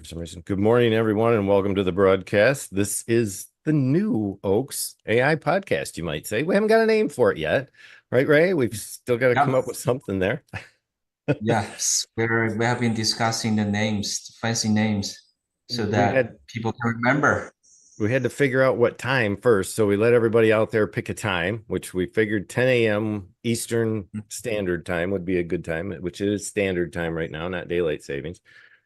for some reason. Good morning, everyone, and welcome to the broadcast. This is the NewOaks AI Podcast, you might say. We haven't got a name for it yet, right, Ray? We've still got to come Yeah, up with something there. yes, we have been discussing the names, fancy names, so We that had people can remember. we had to figure out what time first, so we let everybody out there pick a time, which we figured 10 a.m. Eastern Standard Time would be a good time, which is standard time right now, not daylight savings.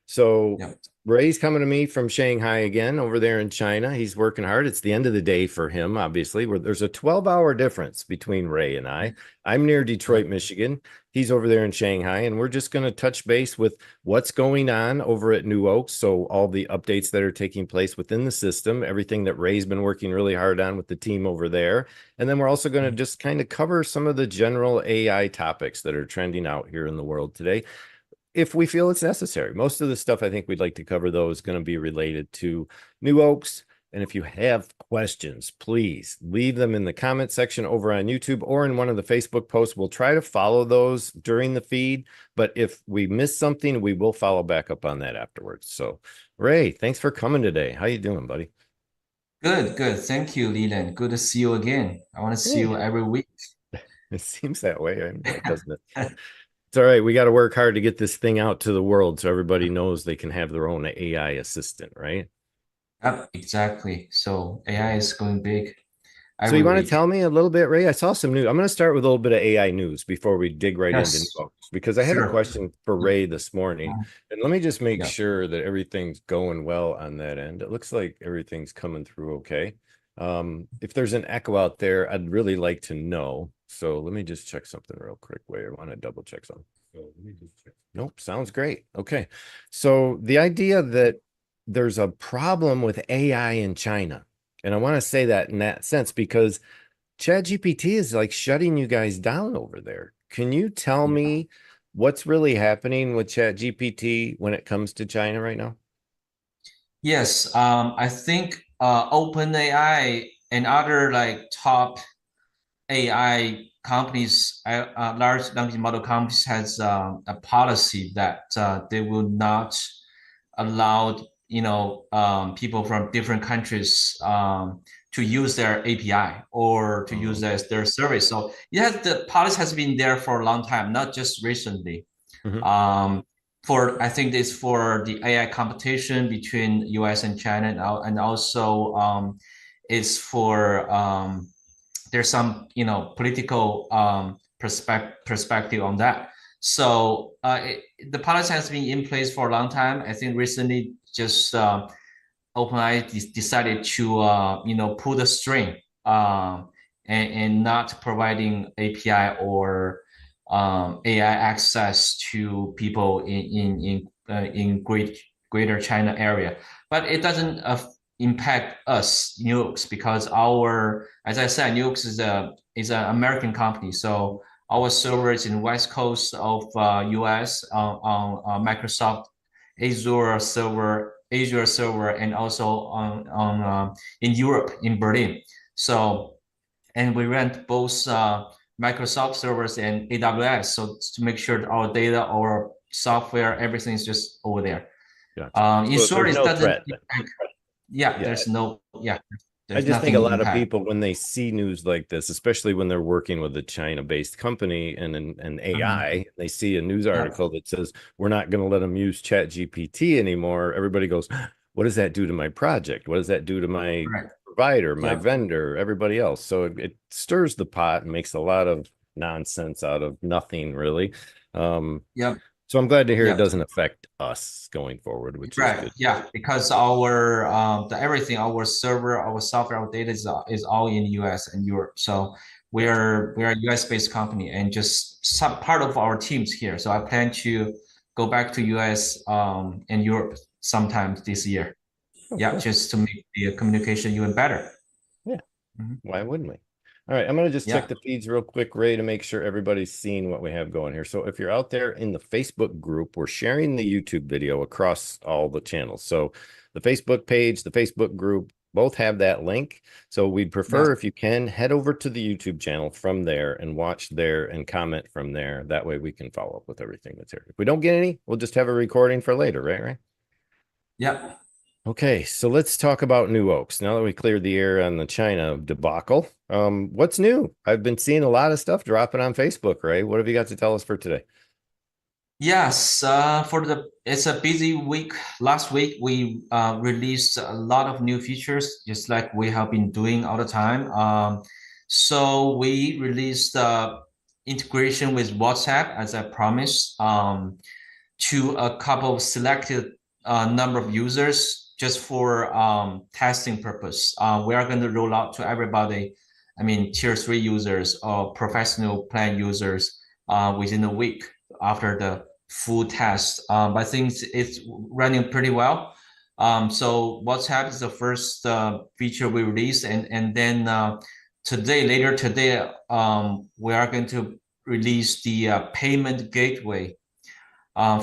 So Yeah. Ray's coming to me from Shanghai again over there in China. He's working hard. It's the end of the day for him, obviously, where there's a 12-hour difference between Ray and I. I'm near Yeah. Detroit, Michigan. He's over there in Shanghai, and we're just going to touch base with what's going on over at New Oaks. So all the updates that are taking place within the system, everything that Ray's been working really hard on with the team over there. And then we're also going to just kind of cover some of the general AI topics that are trending out here in the world today, if we feel it's necessary. Most of the stuff I think we'd like to cover, though, is going to be related to New Oaks. And if you have questions, please leave them in the comment section over on YouTube or in one of the Facebook posts. We'll try to follow those during the feed, but if we miss something, we will follow back up on that afterwards. So, Ray, thanks for coming today. How you doing, buddy? Good, good. Thank you, Leland. Good to see you again. I want to see Yeah, you every week. it seems that way, doesn't it? It's all right. We got to work hard to get this thing out to the world so everybody knows they can have their own AI assistant, right? Yep, exactly. So AI is going big So you every want to tell week. me a little bit, Ray? I saw some news. I'm going to start with a little bit of AI news before we dig right into Yes, news, because I had a sure. question for Ray this morning. And let me just make Yeah. sure that everything's going well on that end. It looks like everything's coming through okay. If there's an echo out there, I'd really like to know. So let me just check something real quick. Wait, I want to double check something. So let me just check. Nope, sounds great. Okay. So the idea that there's a problem with AI in China, and I want to say that in that sense because ChatGPT is like shutting you guys down over there. Can you tell Yeah. me what's really happening with ChatGPT when it comes to China right now? Yes, I think OpenAI and other like top AI companies, large language model companies, has a policy that they will not allow people from different countries to use their API or to use Oh, their service. So yeah, the policy has been there for a long time, not just recently. mhm. Um, for I think it's for the AI competition between US and China, and also it's for there's some political perspective on that. So the policy has been in place for a long time. I think recently just OpenAI decided to pull the string and not providing API or AI access to people in Greater China area. But it doesn't impact us NewOaks because as I said, NewOaks is an American company, so our server is in West Coast of US on Microsoft Azure server, and also on in Europe in Berlin. So, and we rent both Microsoft servers and AWS, so to make sure that our data, our software, everything is just over there. Gotcha. In So short, there's it no doesn't threat then. impact. Yeah, Yeah. I there's just think a nothing lot of impact. people, when they see news like this, especially when they're working with a China-based company and an AI, they see a news Yeah, article that says we're not going to let them use Chat GPT anymore. Everybody goes, what does that do to my project? What does that do to my right. provider, my Yep, vendor, everybody else? So it stirs the pot and makes a lot of nonsense out of nothing, really. Um, yep, so I'm glad to hear it yep. doesn't affect us going forward, which is Right. good. Yeah, because our everything, our server, our software, our data is all in the US and Europe. So Gotcha. we are a US based company and just some part of our teams here. So I plan to go back to US and Europe sometime this year. Oh, Yeah, cool. just to make the communication even better. Yeah. Mhm. Why wouldn't we? All right, I'm going to just check Yeah. the feeds real quick, Ray, to make sure everybody's seeing what we have going here. So if you're out there in the Facebook group, we're sharing the YouTube video across all the channels. So the Facebook page, the Facebook group, both have that link. So we'd Yes. prefer, if you can, head over to the YouTube channel from there and watch there and comment from there. That way we can follow up with everything that's here. If we don't get any, we'll just have a recording for later, right? Yeah. Okay, so let's talk about New Oaks. Now that we cleared the air on the China debacle, what's new? I've been seeing a lot of stuff dropping on Facebook, Ray. What have you got to tell us for today? Yes, it's a busy week. Last week we released a lot of new features, just like we have been doing all the time. So we released integration with WhatsApp, as I promised, to a couple of selected number of users just for testing purpose. We are going to roll out to everybody. I mean, tier three users or professional plan users within a week after the full test. But I think it's running pretty well. So WhatsApp is the first feature we released, and then later today, we are going to release the payment gateway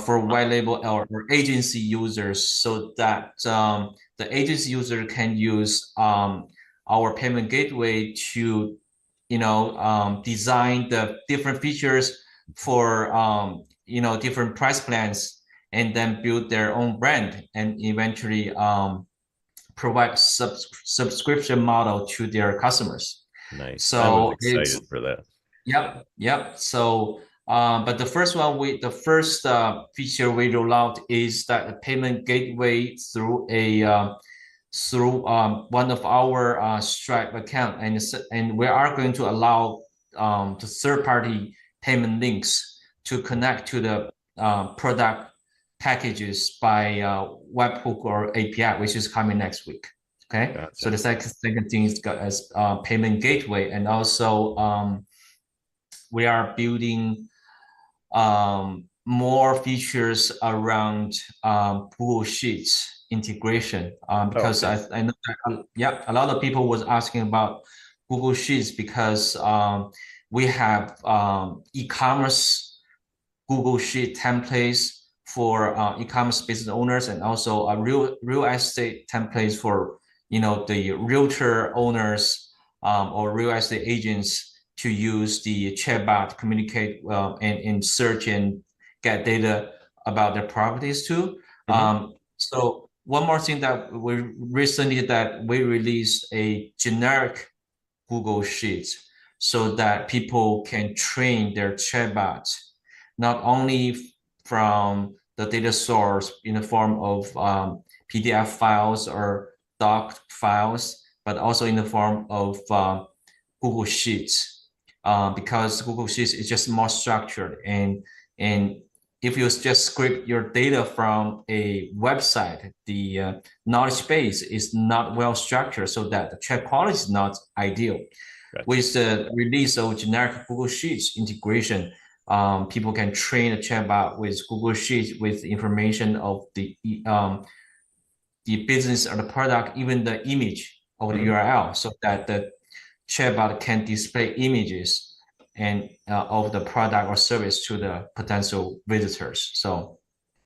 for white label or agency users, so that the agency user can use our payment gateway to, design the different features for different price plans, and then build their own brand and eventually provide subscription model to their customers. Nice. I was So it's excited for that. Yep, yep. So, but the first feature we roll out is that the payment gateway through one of our Stripe account, and we are going to allow the third party payment links to connect to the product packages by webhook or API, which is coming next week. Okay, so Gotcha. the second thing is got as payment gateway, and also we are building more features around Google Sheets integration Oh, because okay. I know that, yeah, a lot of people was asking about Google Sheets because we have e-commerce Google Sheet templates for e-commerce business owners, and also a real estate templates for the realtor owners or real estate agents to use the chatbot to communicate and search and get data about their properties too. Hmm. So one more thing that we released a generic Google Sheets so that people can train their chatbot not only from the data source in the form of PDF files or doc files, but also in the form of Google Sheets, because Google Sheets is just more structured, and if you just scrape your data from a website, the knowledge base is not well structured, so that the chat quality is not ideal. Gotcha. With the release of generic Google Sheets integration, people can train a chatbot with Google Sheets with information of the business or the product, even the image of the Hmm. URL, so that the chatbot can display images and of the product or service to the potential visitors. So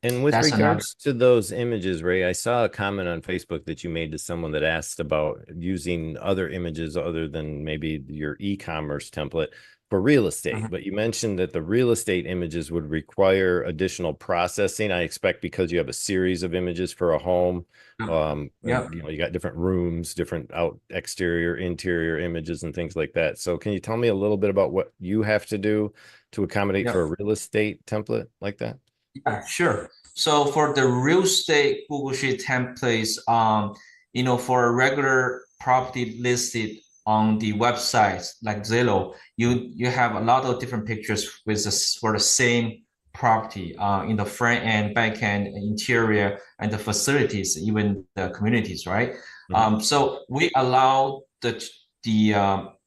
And with that's another. regards to those images, Ray, I saw a comment on Facebook that you made to someone that asked about using other images other than maybe your e-commerce template for real estate. Mhm. But you mentioned that the real estate images would require additional processing. I expect because you have a series of images for a home. Yeah. You got different rooms, different out exterior, interior images and things like that. So can you tell me a little bit about what you have to do to accommodate for Yeah. a real estate template like that? Yeah, sure. So for the real estate Google Sheet templates, for a regular property listed on the websites like Zillow, you have a lot of different pictures for the same property in the front end, back end, interior, and the facilities, even the communities, right? Mhm. So we allow the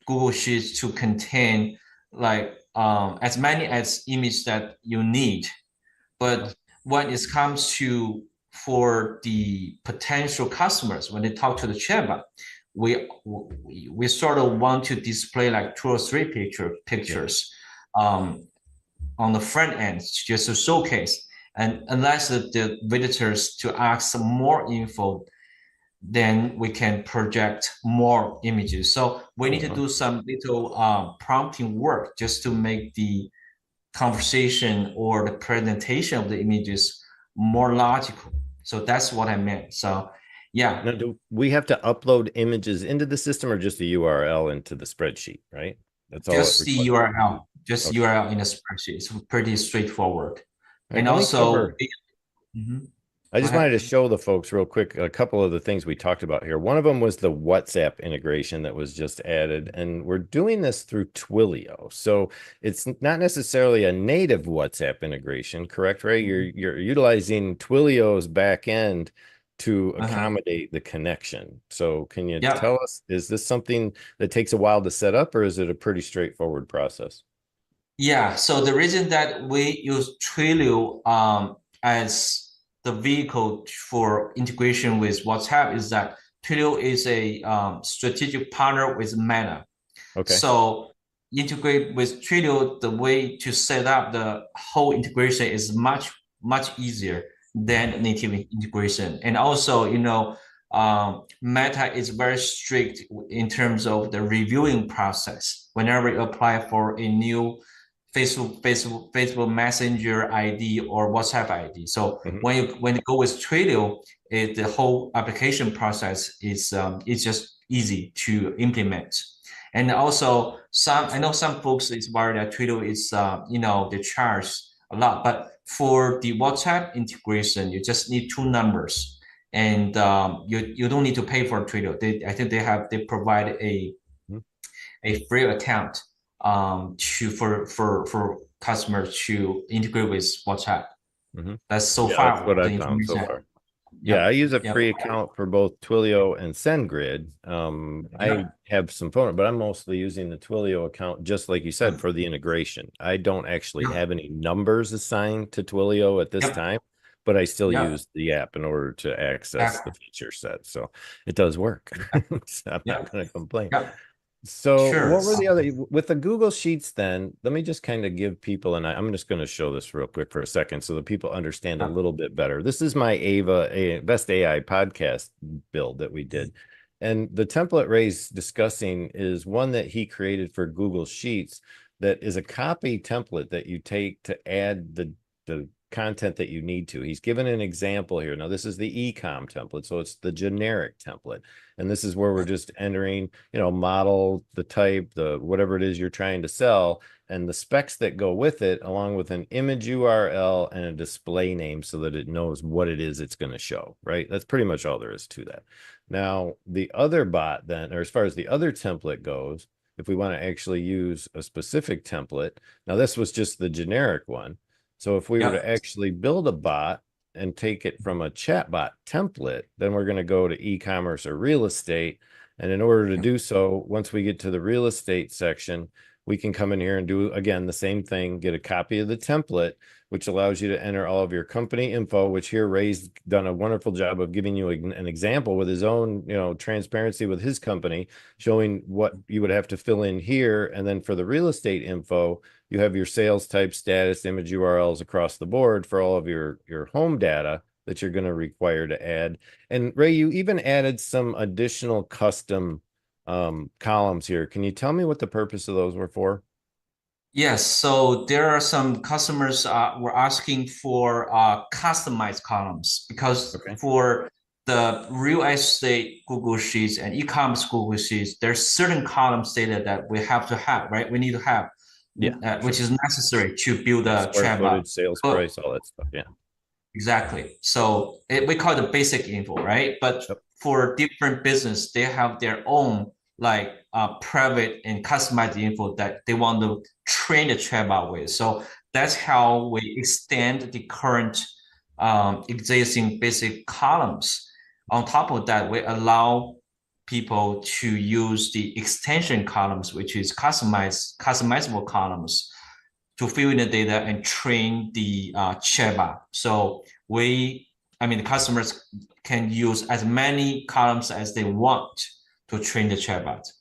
Google Sheets to contain like as many as image that you need, but when it comes to for the potential customers, when they talk to the chatbot, we sort of want to display like two or three Yeah. pictures um, on the front end just to showcase. And unless the visitors to ask some more info, then we can project more images. So we Oh, need to wow. do some little prompting work just to make the conversation or the presentation of the images more logical. So that's what I meant. So yeah, Now, do we have to upload images into the system or just a URL into the spreadsheet, right? That's all it just the requires. URL, just Okay. URL in a spreadsheet. It's pretty straightforward. All right, And let me also, cover. Mhm. I Go just wanted ahead. to show the folks real quick a couple of the things we talked about here. One of them was the WhatsApp integration that was just added, and we're doing this through Twilio. So it's not necessarily a native WhatsApp integration, correct, Ray? You're utilizing Twilio's back end to Uh-huh. accommodate the connection. So can you Yep. tell us, is this something that takes a while to set up, or is it a pretty straightforward process? Yeah, so the reason that we use Twilio as the vehicle for integration with WhatsApp is that Twilio is a strategic partner with Meta. Okay. So integrate with Twilio, the way to set up the whole integration is much easier Mhm. than native integration. And also, Meta is very strict in terms of the reviewing process. Whenever you apply for a new Facebook Messenger ID or WhatsApp ID. So Mhm. when you go with Twilio, the whole application process is just easy to implement. And also I know some folks is worried that Twilio is they charge a lot, but for the WhatsApp integration, you just need two numbers, and you don't need to pay for Twilio. I think they provide Mhm. a free account to for customers to integrate with WhatsApp. Mhm. That's so Yeah, that's what far the I found so information. far. Yeah, I Yep. use a Yep. free account for both Twilio and SendGrid. I Yep. have some phone, but I'm mostly using the Twilio account, just like you said, for the integration. I don't actually Yep. have any numbers assigned to Twilio at this Yep. time, but I still Yep. use the app in order to access the Exactly. feature set. So it does work. Yep. So I'm not Yep. going to complain. Yep. So Sure. what were the other with the Google Sheets then? Let me just kind of give people, and I'm just going to show this real quick for a second so that people understand a Yep. little bit better. This is my Best AI podcast build that we did. And the template Ray's discussing is one that he created for Google Sheets that is a copy template that you take to add the content that you need to. He's given an example here. Now, this is the ecom template, so it's the generic template. And this is where we're just entering, model, the type, the whatever it is you're trying to sell, and the specs that go with it, along with an image URL and a display name so that it knows what it is it's going to show, right? That's pretty much all there is to that. Now, the other bot then, or as far as the other template goes, if we want to actually use a specific template, now this was just the generic one. So if we were to Yep. actually build a bot and take it from a chatbot template, then we're going to go to e-commerce or real estate. And in order to Yep. do so, once we get to the real estate section, we can come in here and do, again, the same thing, get a copy of the template, which allows you to enter all of your company info, which here Ray's done a wonderful job of giving you an example with his own, transparency with his company, showing what you would have to fill in here. And then for the real estate info, you have your sales type, status, image URLs across the board for all of your home data that you're going to require to add. And Ray, you even added some additional custom columns here. Can you tell me what the purpose of those were for? Yes, so there are some customers were asking for customized columns because Okay. for the real estate Google Sheets and e-commerce Google Sheets, there's certain columns data that we have to have, right? We need to have, Yeah, which sure. is necessary to build Yeah, a square chatbot. footage, sales But price, all that stuff. Yeah. exactly. So we call it the basic info, right? But Yep. for different business, they have their own like private and customized info that they want to train the chatbot with. So that's how we extend the current existing basic columns. On top of that, we allow people to use the extension columns, which is customizable columns to fill in the data and train the chatbot. So the customers can use as many columns as they want to train the chatbot. So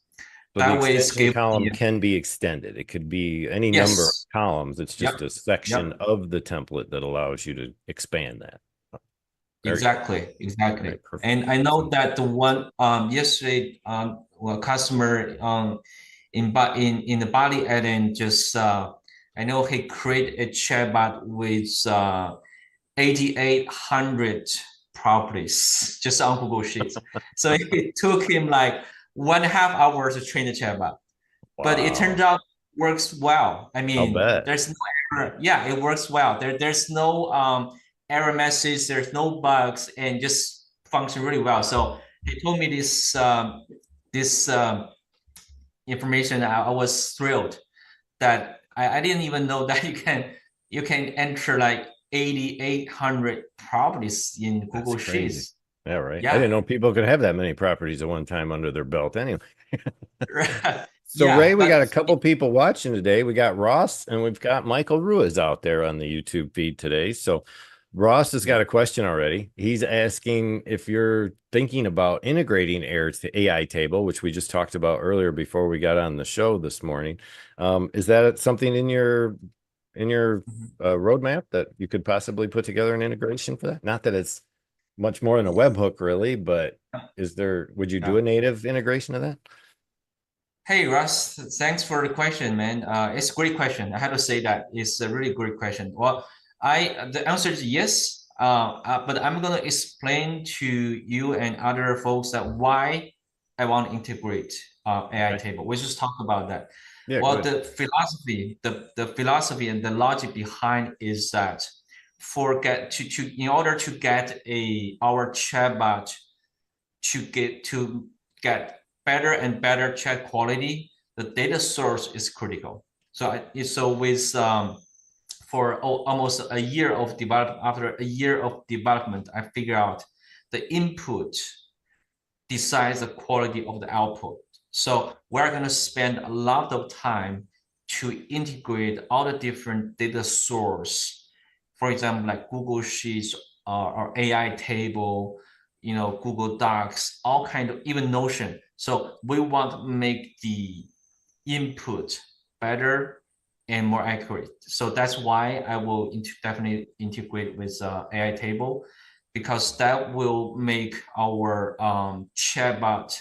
the That way, it's extension give column the can be extended. It could be any number of yes, columns. It's just yep, a section yep, of the template that allows you to expand that. Very cool. exactly, All exactly. right, perfect. And I know Awesome. that the one yesterday, well, customer in the Bali island just I know he created a chatbot with 8,800 properties just on Google Sheets. So it took him like 1.5 hours to train the chatbot, but it turned Wow. out works well. I I'll mean, bet. there's no error. Yeah, it works well. There's no error message. There's no bugs, and just function really well. So he told me this information. I was thrilled that I didn't even know that you can enter like 8,800 properties in That's Google crazy. Sheets. Yeah, right. I Yeah. didn't know people could have that many properties at one time under their belt anyway. So Ray, Yeah, we got a but couple people watching today. We got Ross and we've got Michael Ruiz out there on the YouTube feed today. So Ross has got a question already. He's asking if you're thinking about integrating AIR to AI table, which we just talked about earlier before we got on the show this morning. Is that something in your roadmap that you could possibly put together an integration for that? Not that it's much more than a webhook, really, but would you do yeah. a native integration of that? Hey Russ, thanks for the question, man. It's a great question. I have to say that it's a really great question. Well, the answer is yes. But I'm gonna explain to you and other folks that why I want to integrate AI Okay. table. We just talk about that. Yeah, go Well, ahead. the philosophy and the logic behind is that in order to get our chatbot to get better and better chat quality, the data source is critical. So with for almost a year of development, after a year of development, I figure out the input decides the quality of the output. So we're going to spend a lot of time to integrate all the different data source. For example, like Google Sheets or AI table, Google Docs, all kind of, even Notion. So we want to make the input better and more accurate. So that's why I will definitely integrate with AI table, because that will make our chatbot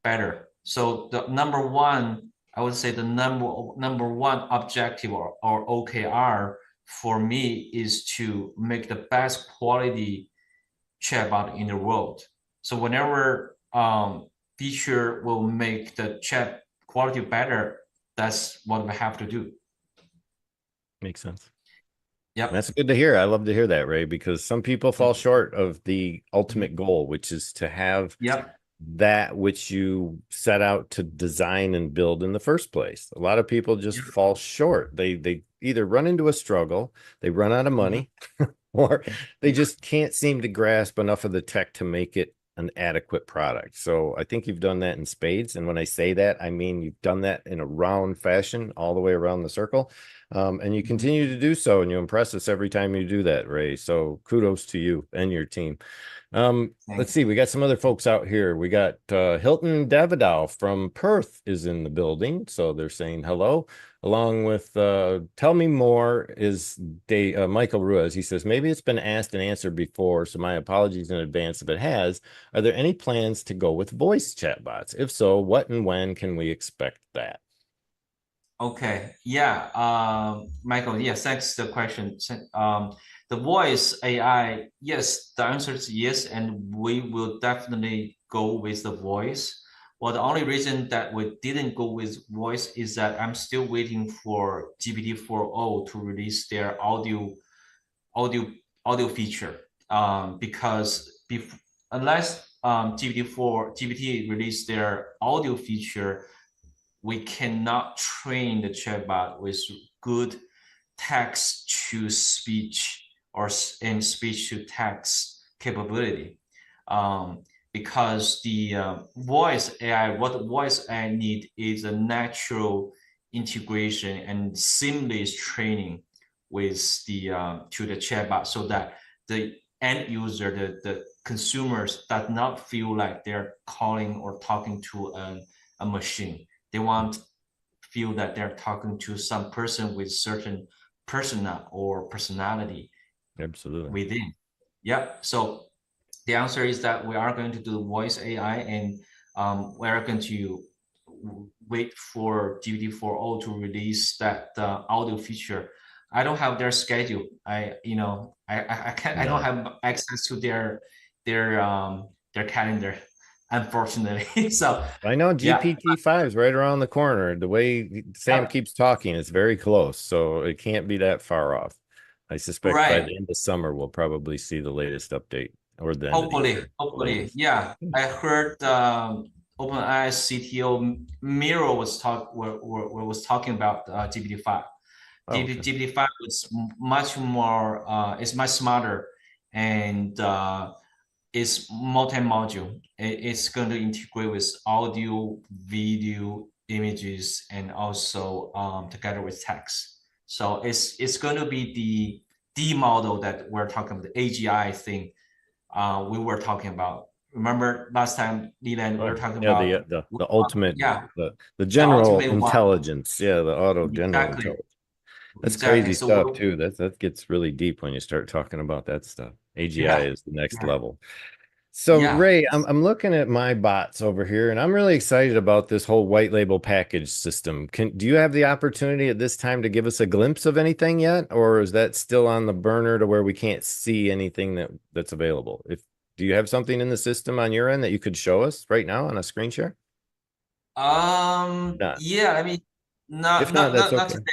better. So the number one, I would say the number one objective or OKR for me is to make the best quality chatbot in the world. So whenever feature will make the chat quality better, that's what we have to do. Makes sense. That's Yep. good to hear. I love to hear that, Ray, because some people fall short of the ultimate goal, which is to have Yep. that which you set out to design and build in the first place. A lot of people just Yep. fall short. They either run into a struggle, they run out of Mhm. money, or they just can't seem to grasp enough of the tech to make it an adequate product. So I think you've done that in spades. And when I say that, I mean you've done that in a round fashion all the way around the circle. And you Mhm. continue to do so, and you impress us every time you do that, Ray. So kudos to you and your team. Let's Thank see. We got some other folks out here. We got Hilton Davidow from Perth is in the building. So they're saying hello. Along with tell me more is Michael Ruiz. He says, maybe it's been asked and answered before, so my apologies in advance if it has. Are there any plans to go with voice chatbots? If so, what and when can we expect that? Okay. Yeah. Michael, yes, thanks the question. The voice AI, yes, the answer is yes, and we will definitely go with the voice. Well, the only reason that we didn't go with voice is that I'm still waiting for GPT 4.0 to release their audio audio feature. Because unless GPT release their audio feature, we cannot train the chatbot with good text to speech and speech to text capability. Because the voice AI, what the voice AI need is a natural integration and seamless training with the to the chatbot, so that the end user, the consumers, does not feel like they're calling or talking to a machine. They want feel that they're talking to some person with certain persona or personality Absolutely. within. Yep. So the answer is that we are going to do voice AI, and we're going to wait for GPT 4.0 to release that audio feature. I don't have their schedule. I can't. I don't No. have access to their their calendar, unfortunately. So I know yeah, GPT-5 is right around the corner. The way Sam yep, keeps talking, it's very close, so it can't be that far off. I suspect by right. the end of summer, we'll probably see the latest update, or the end of the Hopefully, year, hopefully, latest. yeah. Hmm. I heard OpenAI CTO Miro was talking about GPT-5. Oh, okay. GPT-5 was much more is much smarter and it's multi-module. It's going to integrate with audio, video, images, and also together with text. So it's going to be the model that we're talking about, the AGI thing we were talking about. Remember last time, Leland, we Oh, were talking yeah, about, the ultimate, yeah, the the general ultimate one. intelligence. Yeah, the auto general Exactly, intelligence. That's exactly. crazy So stuff too. That gets really deep when you start talking about that stuff. AGI yeah, is the next yeah, level. So yeah. Ray, I'm looking at my bots over here, and I'm really excited about this whole white label package system. Do you have the opportunity at this time to give us a glimpse of anything yet, or is that still on the burner to where we can't see anything that's available? If do you have something in the system on your end that you could show us right now on a screen share? Not. Yeah. I mean, If not, that's not okay. today.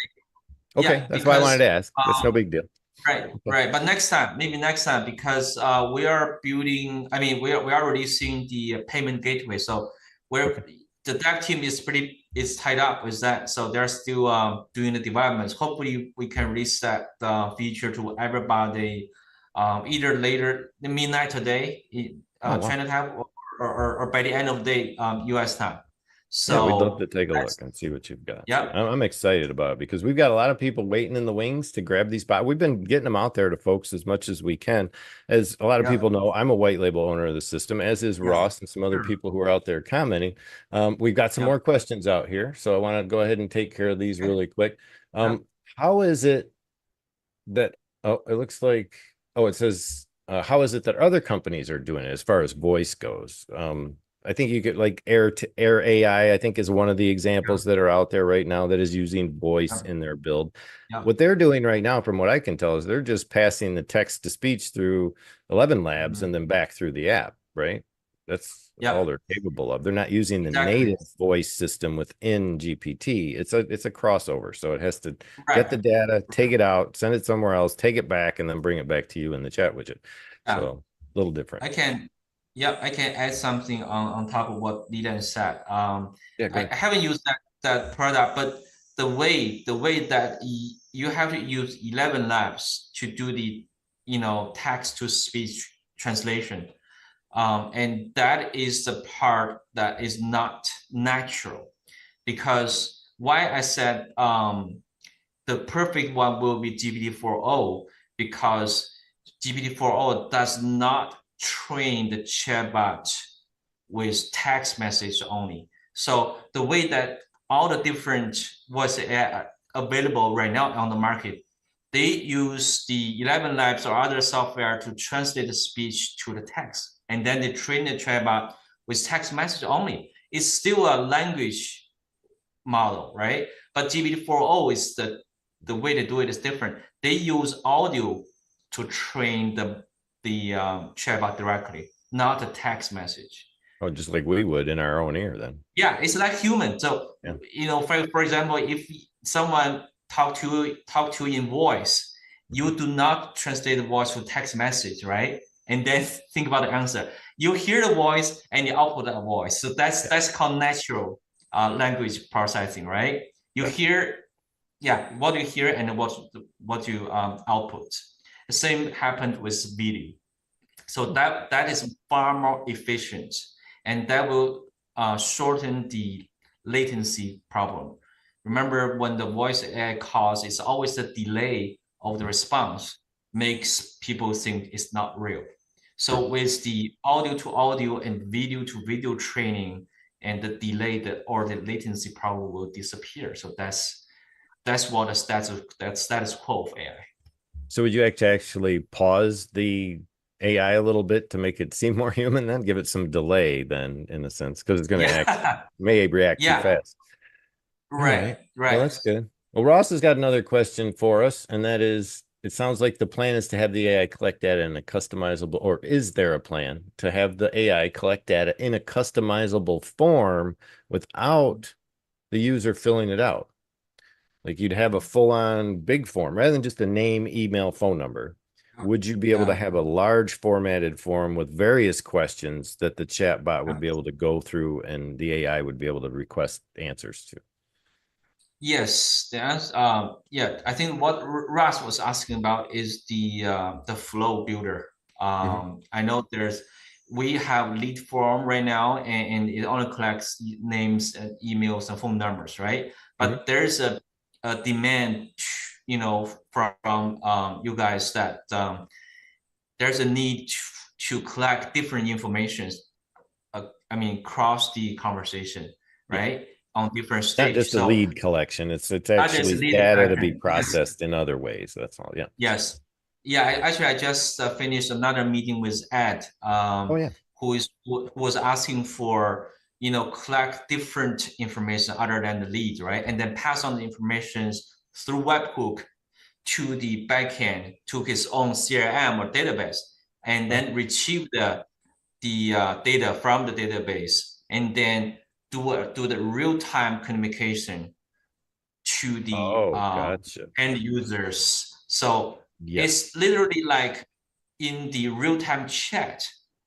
Okay, Yeah, that's why I wanted to because ask. It's no big deal. right, Okay. right. But next time, maybe next time, because we are building. I mean, we are releasing the payment gateway. So Okay. we're the dev team is tied up with that. So they're still doing the developments. Hopefully, we can release that feature to everybody either later the midnight today, Oh, wow. China time, or by the end of the day, US time. Yeah, we'd love to So take a that's look and see what you've got. yep, I'm excited about it because we've got a lot of people waiting in the wings to grab these spots. We've been getting them out there to folks as much as we can. As a lot of people yep, know, I'm a white label owner of the system, as is yeah, Ross and some other sure, people who are out there commenting. We've got some more yep, questions out here, so I want to go ahead and take care of these okay, really quick. yep. How is it that, oh, it looks like, oh, it says, how is it that other companies are doing it as far as voice goes? I think you could like Air AI, I think is one of the examples Yeah. that are out there right now that is using voice Yep. in their build. Yep. What they're doing right now, from what I can tell, is they're just passing the text to speech through 11 labs Mhm. and then back through the app, right? That's all Yep. they're capable of. They're not using the Exactly. native voice system within GPT. It's a crossover. So it has to get the Right. data, take it out, send it somewhere else, take it back, and then bring it back to you in the chat widget. Yeah. So a little different. I can, yeah, I can add something on top of what Leland said. Yeah, go ahead. I haven't used that product, but the way that you have to use 11 labs to do the, text to speech translation. And that is the part that is not natural because why I said the perfect one will be GPT-4o because GPT-4o does not train the chatbot with text message only. So the way that all the different voice AI available right now on the market, they use the 11 Labs or other software to translate the speech to the text, and then they train the chatbot with text message only. It's still a language model, right? But GPT-4o is the way they do it is different. They use audio to train the chatbot directly, not a text message. Oh, just like we would in our own ear then. Yeah, it's like human. So Yeah. for example, if someone talk to you in voice, Mhm. you do not translate the voice to text message, right? And then think about the answer. You hear the voice and you output a voice. So that's Yeah. that's called natural language processing, right? You Right. hear, yeah, what you hear and what you output. The same happened with video. So Hmm. that is far more efficient, and that will shorten the latency problem. Remember, when the voice AI calls, it's always the delay of the response makes people think it's not real. True. So with the audio to audio and video to video training, and the delay or the latency problem will disappear. So that's what the status quo of AI. So would you actually pause the AI a little bit to make it seem more human then? Give it some delay then in a sense, because it's going to Yeah, may react too yeah, fast. All right, right. Well, right. that's good. Well, Ross has got another question for us, and that is it sounds like the plan is to have the AI collect data in a customizable, or is there a plan to have the AI collect data in a customizable form without the user filling it out? Like you'd have a full-on big form rather than just a name, email, phone number. Would you be able to Yeah. have a large formatted form with various questions that the chatbot would be able to go through and the AI would be able to request answers to? Yes, yeah, I think what Russ was asking about is the flow builder. Mhm, I know we have lead form right now, and it only collects names and emails and phone numbers, right? mhm. But there's a demand, from you guys that there's a need to collect different informations. I mean, across the conversation, Yeah. right? On different Not stage. just a So lead collection. It's not just actually lead data to be collection. Yes. processed in other ways. That's all. Yeah. Yes. Yeah, actually, I just finished another meeting with Ed, Oh yeah. who was asking for, collect different information other than the lead, right? And then pass on the information through webhook to the backend, to his own CRM or database, and Uh-huh. then retrieve the data from the database, and then do the real-time communication to the Oh, gotcha. end users. So Yes. it's literally like in the real-time chat,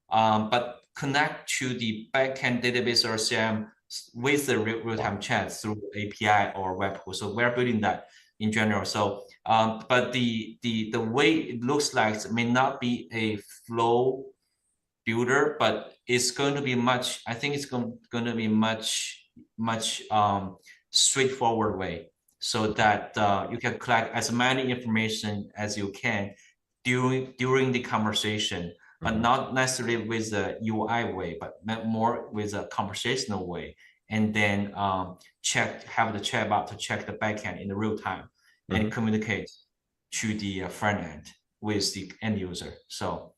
but connect to the backend database or CRM with the Wow. real-time chat through API or webhook. So we're building that in general. So, but the way it looks like it may not be a flow builder, but it's going to be much, I think it's going to be much straightforward way, so that you can collect as many information as you can during the conversation, but Mhm, not necessarily with a UI way, but more with a conversational way. And then have the chatbot to check the backend in the real time mhm. and communicate to the front end with the end user. So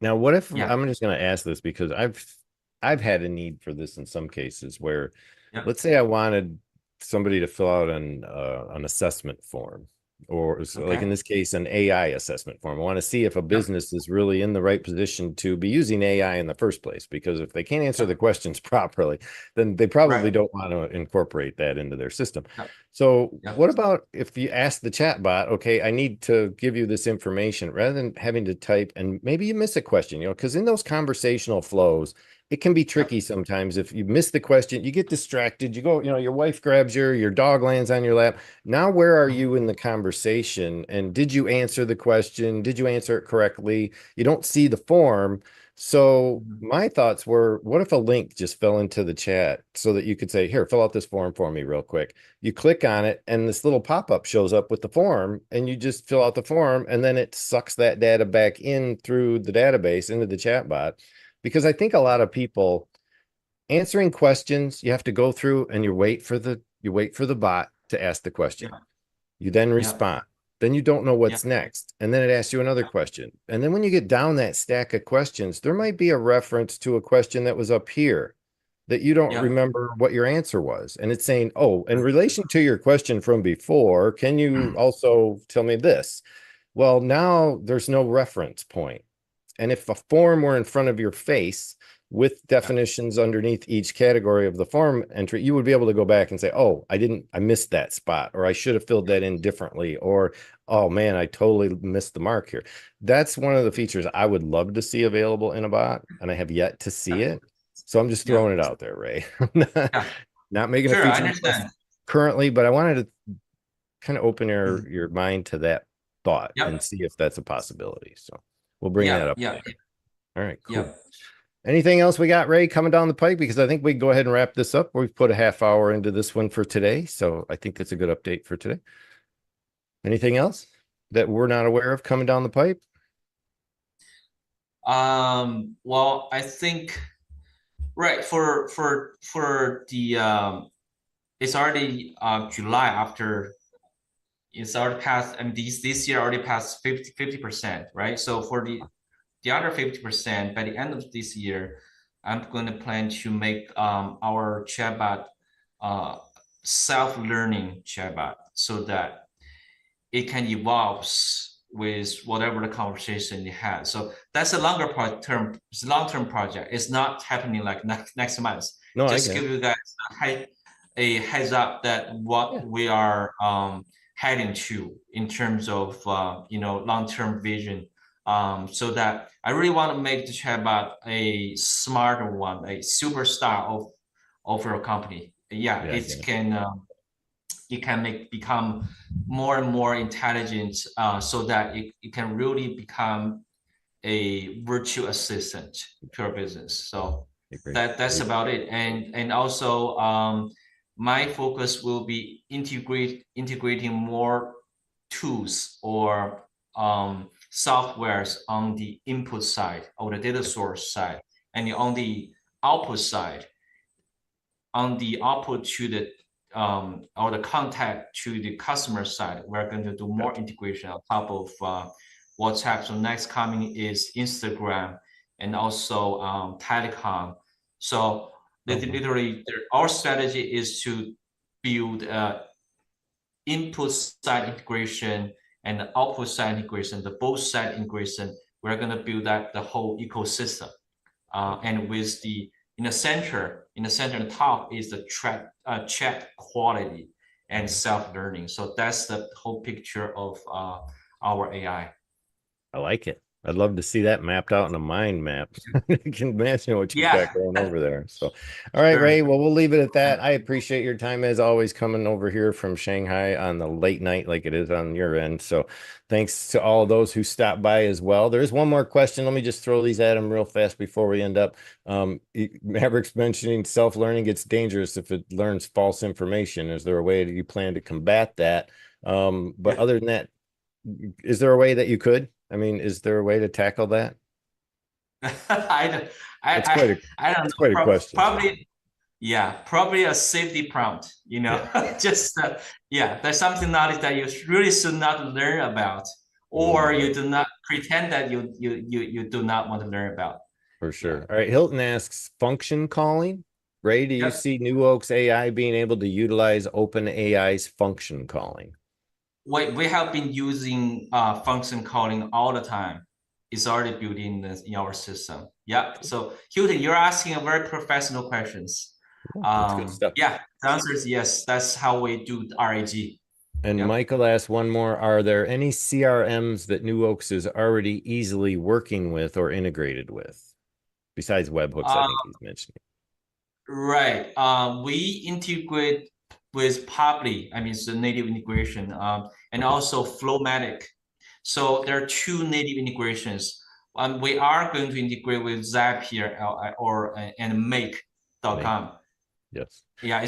Now, what if yeah. I'm just going to ask this because I've had a need for this in some cases where, Yep. let's say I wanted somebody to fill out an assessment form, or so like in Okay. this case, an AI assessment form. I want to see if a Yep. business is really in the right position to be using AI in the first place. Because if they can't answer the Yep. questions properly, then they probably Right. don't want to incorporate that into their system. Yep. So, Yep. what about if you ask the chatbot, okay, I need to give you this information rather than having to type and maybe you miss a question, because in those conversational flows, it can be tricky Yep. sometimes. If you miss the question, you get distracted, you go, your wife grabs your dog lands on your lap. Now, where are Mhm. you in the conversation? And did you answer the question? Did you answer it correctly? You don't see the form. So Mhm. my thoughts were, what if a link just fell into the chat so that you could say, here, fill out this form for me real quick. You click on it and this little pop-up shows up with the form and you just fill out the form and then it sucks that data back in through the database into the chatbot. Because I think a lot of people answering questions, you have to go through and you wait for the bot to ask the question. Yep. You then Yep. respond. Then you don't know what's Yep. next. And then it asks you another Yep. question. And then when you get down that stack of questions, there might be a reference to a question that was up here that you don't Yep. remember what your answer was. And it's saying, oh, in relation to your question from before, can you also tell me this? Well, now there's no reference point. And if a form were in front of your face with Yep. definitions underneath each category of the form entry, you would be able to go back and say, oh, I missed that spot, or I should have filled that in differently, or, oh man, I totally missed the mark here. That's one of the features I would love to see available in a bot, and I have yet to see Yep. it. So I'm just throwing Yep. it out there, Ray. I'm not, Yeah. not making a Sure, I feature request understand. currently, but I wanted to kind of open Mhm. your mind to that thought and Yep. see if that's a possibility. So we'll bring that Yep. up Yep. later. All right, cool. Yep. Anything else we got, Ray, coming down the pike? Because I think we can go ahead and wrap this up. We've put a half hour into this one for today. So I think that's a good update for today. Anything else that we're not aware of coming down the pipe? Well, I think right for the it's already July after it's already passed, and this year already passed 50%, right? So for the other 50%, by the end of this year, I'm going to plan to make our chatbot uh, self-learning chatbot, so that it can evolve with whatever the conversation you had. So that's a long-term project. It's not happening like next month. No, I Just get give it. you guys a heads up that what we are heading to in terms of long-term vision. So that I really want to make the chatbot a smarter one, a superstar of your company. Yeah, Yeah, I get it can become more and more intelligent, so that it can really become a virtual assistant to our business. So it. Great. that's about it. And also my focus will be integrating more tools or softwares on the input side or the data source side, and on the output side, on the output to the or the contact to the customer side. We're going to do more integration on top of WhatsApp. So next coming is Instagram and also telecom. So literally, our strategy is to build input side integration and output side integration, the both side integration. We're going to build that the whole ecosystem, and with the in the center and top is the chat quality and self-learning. So that's the whole picture of our AI. I like it. I'd love to see that mapped out in a mind map. I can imagine what you've got going over there. So, all right, Ray. Well, we'll leave it at that. I appreciate your time as always coming over here from Shanghai on the late night like it is on your end. So thanks to all those who stopped by as well. There's one more question. Let me just throw these at them real fast before we end up. Maverick's mentioning self-learning gets dangerous if it learns false information. Is there a way that you plan to combat that? But other than that, is there a way that you could? I mean, is there a way to tackle that? I don't quite a question. Probably a safety prompt, just there's something knowledge that you really should not learn about, or you do not pretend that you do not want to learn about. For sure. All right. Hilton asks, function calling. Ray, do you see NewOaks AI being able to utilize OpenAI's function calling? We have been using function calling all the time. It's already built in our system. Yeah. So Hilton, you're asking a very professional questions. That's good stuff. Yeah, the answer is yes. That's how we do RAG. And Michael asked one more. Are there any CRMs that NewOaks is already easily working with or integrated with? Besides webhooks, I think he's mentioning. Right. We integrate with Publi, I mean, it's a native integration, and also Flowmatic. So there are two native integrations. We are going to integrate with Zapier and Make.com. Yes. Yeah.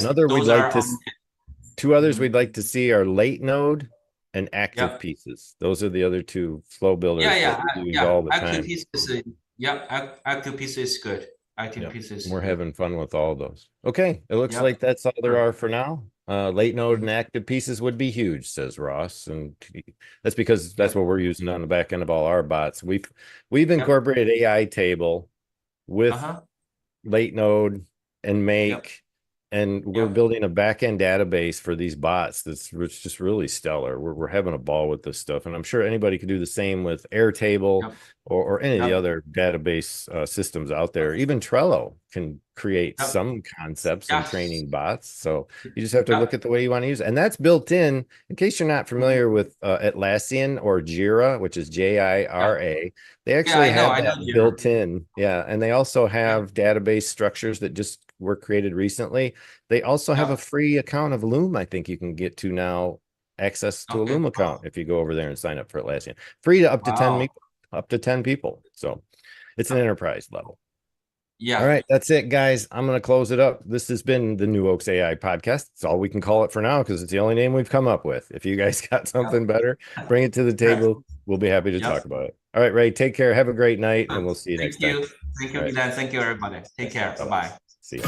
Two others we'd like to see are Late Node and Active Pieces. Those are the other two flow builders that we use all the time. Active Pieces, Active Pieces is good. Active Pieces. We're having fun with all those. Okay. It looks like that's all there are for now. Late Node and Active Pieces would be huge, says Ross, and that's because that's what we're using on the back end of all our bots. We've incorporated AI table with Late Node and Make, and we're building a back end database for these bots that's just really stellar. We're having a ball with this stuff, and I'm sure anybody could do the same with Airtable or any of the other database systems out there. Even Trello can create some concepts and training bots. So you just have to look at the way you want to use it. And that's built in case you're not familiar with Atlassian or Jira, which is Jira. They actually have that built in. Yeah. And they also have database structures that just were created recently. They also have a free account of Loom. I think you can get to now access to a Loom account if you go over there and sign up for Atlassian. Free to up to 10 people. So it's an enterprise level. Yeah. All right. That's it, guys. I'm going to close it up. This has been the NewOaks AI podcast. It's all we can call it for now because it's the only name we've come up with. If you guys got something better, bring it to the table. We'll be happy to talk about it. All right, Ray, take care. Have a great night, and we'll see you next time. Thank you, Leland. Thank you, everybody. Take care. Bye-bye. See you.